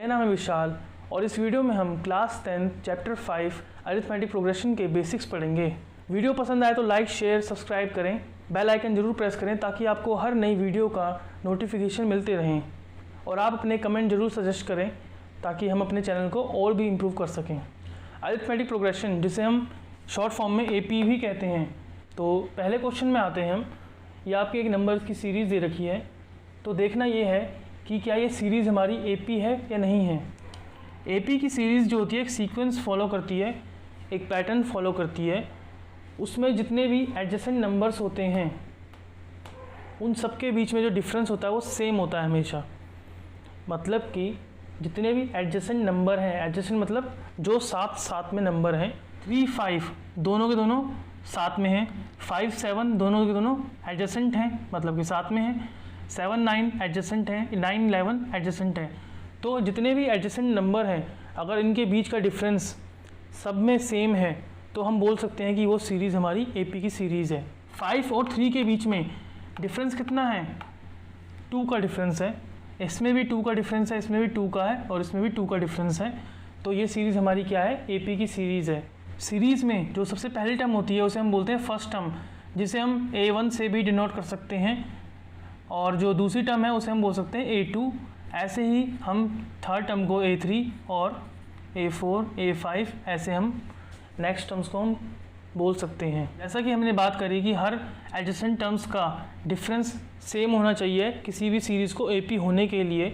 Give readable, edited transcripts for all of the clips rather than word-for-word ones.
मेरा नाम है विशाल और इस वीडियो में हम क्लास 10 चैप्टर 5 अरिथमेटिक प्रोग्रेशन के बेसिक्स पढ़ेंगे। वीडियो पसंद आए तो लाइक शेयर सब्सक्राइब करें, बेल आइकन जरूर प्रेस करें ताकि आपको हर नई वीडियो का नोटिफिकेशन मिलते रहें और आप अपने कमेंट जरूर सजेस्ट करें ताकि हम अपने चैनल को और भी इम्प्रूव कर सकें। अरिथमेटिक प्रोग्रेशन जिसे हम शॉर्ट फॉर्म में AP भी कहते हैं। तो पहले क्वेश्चन में आते हैं हम। ये आपके एक नंबर की सीरीज़ दे रखी है, तो देखना ये है कि क्या ये सीरीज़ हमारी AP है या नहीं है। AP की सीरीज़ जो होती है एक सीक्वेंस फॉलो करती है, एक पैटर्न फॉलो करती है। उसमें जितने भी एडजेसेंट नंबर्स होते हैं उन सब के बीच में जो डिफरेंस होता है वो सेम होता है हमेशा। मतलब कि जितने भी एडजेसेंट नंबर हैं, एडजेसेंट मतलब जो साथ साथ में नंबर हैं, 3, 5 दोनों के दोनों साथ में हैं, 5, 7 दोनों के दोनों एडजेसेंट हैं मतलब कि साथ में हैं, 7, 9 एडजेसेंट हैं, 9, 11 एडजेसेंट हैं। तो जितने भी एडजेसेंट नंबर हैं अगर इनके बीच का डिफरेंस सब में सेम है तो हम बोल सकते हैं कि वो सीरीज़ हमारी AP की सीरीज़ है। 5 और 3 के बीच में डिफरेंस कितना है? 2 का डिफरेंस है। इसमें भी 2 का डिफरेंस है, इसमें भी 2 का है और इसमें भी 2 का डिफरेंस है। तो ये सीरीज़ हमारी क्या है? AP की सीरीज़ है। सीरीज़ में जो सबसे पहली टर्म होती है उसे हम बोलते हैं फर्स्ट टर्म, जिसे हम A1 से भी डिनोट कर सकते हैं, और जो दूसरी टर्म है उसे हम बोल सकते हैं A2। ऐसे ही हम थर्ड टर्म को A3 और A4, A5 ऐसे हम नेक्स्ट टर्म्स को हम बोल सकते हैं। जैसा कि हमने बात करी कि हर एडजेसेंट टर्म्स का डिफरेंस सेम होना चाहिए किसी भी सीरीज़ को AP होने के लिए।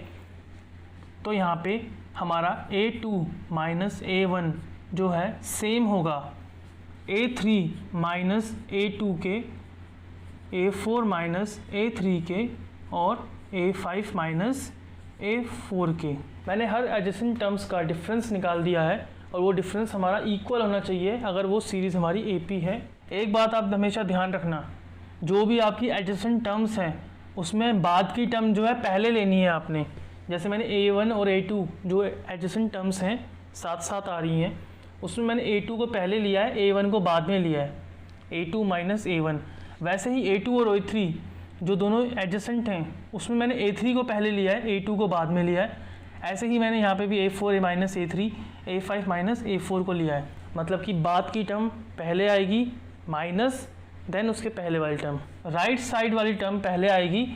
तो यहाँ पे हमारा A2 माइनस A1 जो है सेम होगा A3 माइनस A2 के, A4 माइनस A3 के और A5 माइनस A4 के। मैंने हर एडजेसेंट टर्म्स का डिफरेंस निकाल दिया है और वो डिफरेंस हमारा इक्वल होना चाहिए अगर वो सीरीज़ हमारी AP है। एक बात आप हमेशा ध्यान रखना, जो भी आपकी एडजेसेंट टर्म्स हैं उसमें बाद की टर्म जो है पहले लेनी है आपने। जैसे मैंने A1 और A2 जो एडजेसेंट टर्म्स हैं साथ साथ आ रही हैं, उसमें मैंने A2 को पहले लिया है, A1 को बाद में लिया है, A2 माइनस A1। वैसे ही A2 और A3 जो दोनों एडजेसेंट हैं उसमें मैंने A3 को पहले लिया है, A2 को बाद में लिया है। ऐसे ही मैंने यहाँ पे भी A4 minus A3, A5 minus A4 को लिया है। मतलब कि बाद की टर्म पहले आएगी माइनस देन उसके पहले वाली टर्म, राइट साइड वाली टर्म पहले आएगी,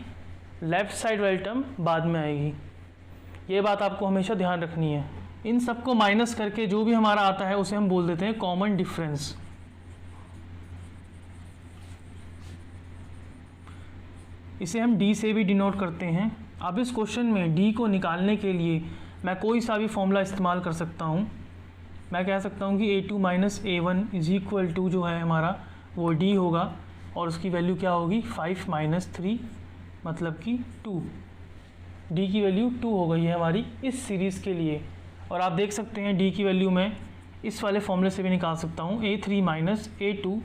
लेफ़्ट साइड वाली टर्म बाद में आएगी। ये बात आपको हमेशा ध्यान रखनी है। इन सबको माइनस करके जो भी हमारा आता है उसे हम बोल देते हैं कॉमन डिफरेंस। इसे हम D से भी डिनोट करते हैं। अब इस क्वेश्चन में D को निकालने के लिए मैं कोई सा भी फॉर्मूला इस्तेमाल कर सकता हूँ। मैं कह सकता हूँ कि A2 minus A1 is equal to जो है हमारा वो D होगा और उसकी वैल्यू क्या होगी? 5 माइनस 3 मतलब कि 2। D की वैल्यू 2 हो गई है हमारी इस सीरीज़ के लिए। और आप देख सकते हैं D की वैल्यू मैं इस वाले फॉर्मूले से भी निकाल सकता हूँ, A3 माइनस A2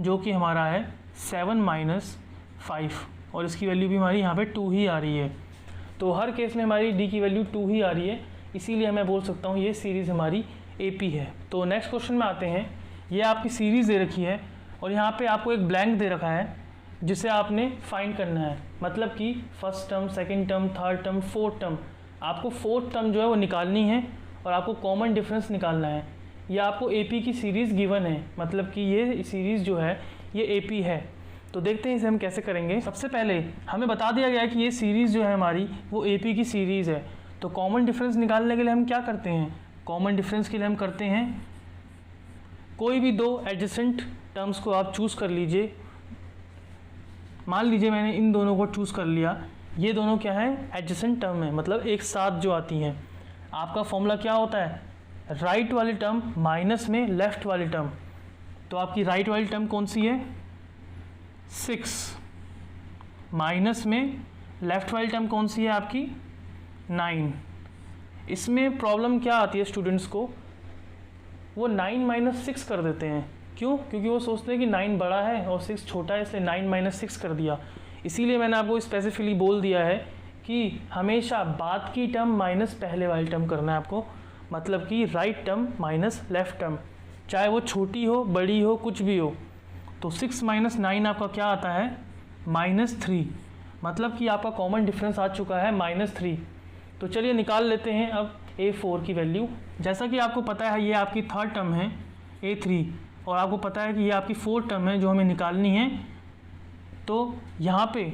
जो कि हमारा है 7 माइनस 5 और इसकी वैल्यू भी हमारी यहाँ पे 2 ही आ रही है। तो हर केस में हमारी D की वैल्यू 2 ही आ रही है, इसीलिए मैं बोल सकता हूँ ये सीरीज़ हमारी AP है। तो नेक्स्ट क्वेश्चन में आते हैं। ये आपकी सीरीज़ दे रखी है और यहाँ पे आपको एक ब्लैंक दे रखा है जिसे आपने फाइंड करना है। मतलब कि first term, second term, third term, fourth term, आपको फोर्थ टर्म जो है वो निकालनी है और आपको कॉमन डिफरेंस निकालना है। यह आपको AP की सीरीज़ गिवन है, मतलब कि ये सीरीज़ जो है ये AP है। तो देखते हैं इसे हम कैसे करेंगे। सबसे पहले हमें बता दिया गया है कि ये सीरीज़ जो है हमारी वो AP की सीरीज़ है। तो कॉमन डिफरेंस निकालने के लिए हम क्या करते हैं? कॉमन डिफरेंस के लिए हम करते हैं कोई भी 2 एडजेसेंट टर्म्स को आप चूज़ कर लीजिए। मान लीजिए मैंने इन दोनों को चूज़ कर लिया, ये दोनों क्या है? एडजेसेंट टर्म है, मतलब एक साथ जो आती हैं। आपका फॉर्मूला क्या होता है? राइट वाली टर्म माइनस में लेफ़्ट वाली टर्म। तो आपकी राइट वाली टर्म कौन सी है? 6 माइनस में लेफ़्ट वाली टर्म कौन सी है आपकी? 9। इसमें प्रॉब्लम क्या आती है स्टूडेंट्स को? वो 9 माइनस 6 कर देते हैं। क्यों? क्योंकि वो सोचते हैं कि 9 बड़ा है और 6 छोटा है, इसलिए 9 माइनस 6 कर दिया। इसीलिए मैंने आपको स्पेसिफिकली बोल दिया है कि हमेशा बाद की टर्म माइनस पहले वाली टर्म करना है आपको। मतलब कि right term minus left term, चाहे वो छोटी हो, बड़ी हो, कुछ भी हो। तो 6 माइनस 9 आपका क्या आता है? -3। मतलब कि आपका कॉमन डिफरेंस आ चुका है -3। तो चलिए निकाल लेते हैं अब A4 की वैल्यू। जैसा कि आपको पता है ये आपकी थर्ड टर्म है A3 और आपको पता है कि ये आपकी फोर्थ टर्म है जो हमें निकालनी है। तो यहाँ पे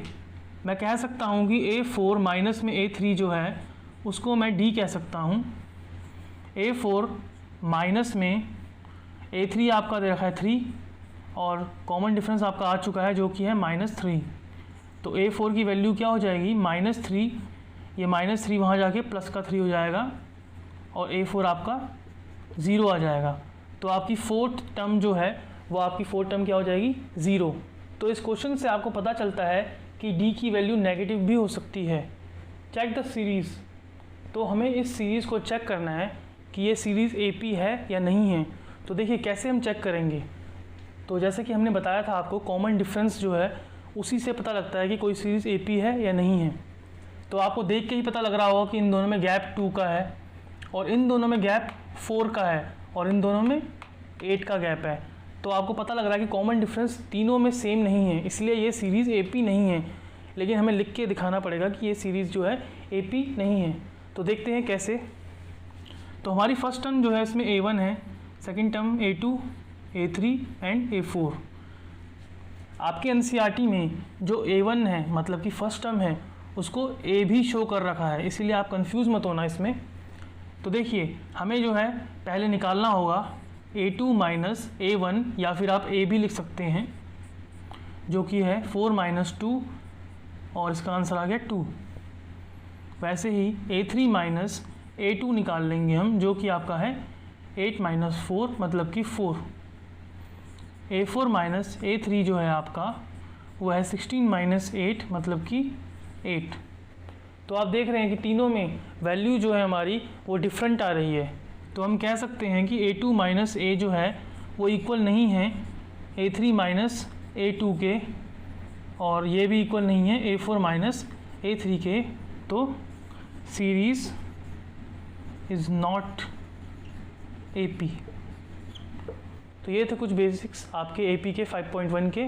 मैं कह सकता हूँ कि A4 माइनस में A3 जो है उसको मैं D कह सकता हूँ। A4 माइनस में A3 आपका दे रखा है 3 और कॉमन डिफरेंस आपका आ चुका है जो कि है -3। तो A4 की वैल्यू क्या हो जाएगी -3, ये -3 वहाँ जाके प्लस का 3 हो जाएगा और A4 आपका 0 आ जाएगा। तो आपकी फोर्थ टर्म जो है वो आपकी फोर्थ टर्म क्या हो जाएगी 0। तो इस क्वेश्चन से आपको पता चलता है कि D की वैल्यू नेगेटिव भी हो सकती है। Check the series. तो हमें इस सीरीज़ को चेक करना है कि ये सीरीज़ AP है या नहीं है। तो देखिए कैसे हम चेक करेंगे। तो जैसे कि हमने बताया था आपको कॉमन डिफरेंस जो है उसी से पता लगता है कि कोई सीरीज़ AP है या नहीं है। तो आपको देख के ही पता लग रहा होगा कि इन दोनों में गैप 2 का है और इन दोनों में गैप 4 का है और इन दोनों में 8 का गैप है। तो आपको पता लग रहा है कि कॉमन डिफरेंस तीनों में सेम नहीं है, इसलिए ये सीरीज़ AP नहीं है। लेकिन हमें लिख के दिखाना पड़ेगा कि ये सीरीज़ जो है AP नहीं है। तो देखते हैं कैसे। तो हमारी फर्स्ट टर्म जो है इसमें A1 है, second term A2, A3 and A4। आपके NCERT में जो A1 है मतलब कि फर्स्ट टर्म है उसको A भी शो कर रखा है, इसीलिए आप कंफ्यूज मत होना इसमें। तो देखिए हमें जो है पहले निकालना होगा A2 माइनस A1 या फिर आप A भी लिख सकते हैं जो कि है 4 माइनस 2 और इसका आंसर आ गया 2। वैसे ही A3 माइनस A2 निकाल लेंगे हम जो कि आपका है 8 माइनस 4 मतलब कि 4। A4 माइनस A3 जो है आपका वो है 16 माइनस 8 मतलब कि 8। तो आप देख रहे हैं कि तीनों में वैल्यू जो है हमारी वो डिफरेंट आ रही है। तो हम कह सकते हैं कि A2 माइनस A जो है वो इक्वल नहीं है A3 माइनस A2 के और ये भी इक्वल नहीं है A4 माइनस A3 के। तो सीरीज़ इज़ नॉट AP। तो ये थे कुछ बेसिक्स आपके AP के 5.1 के।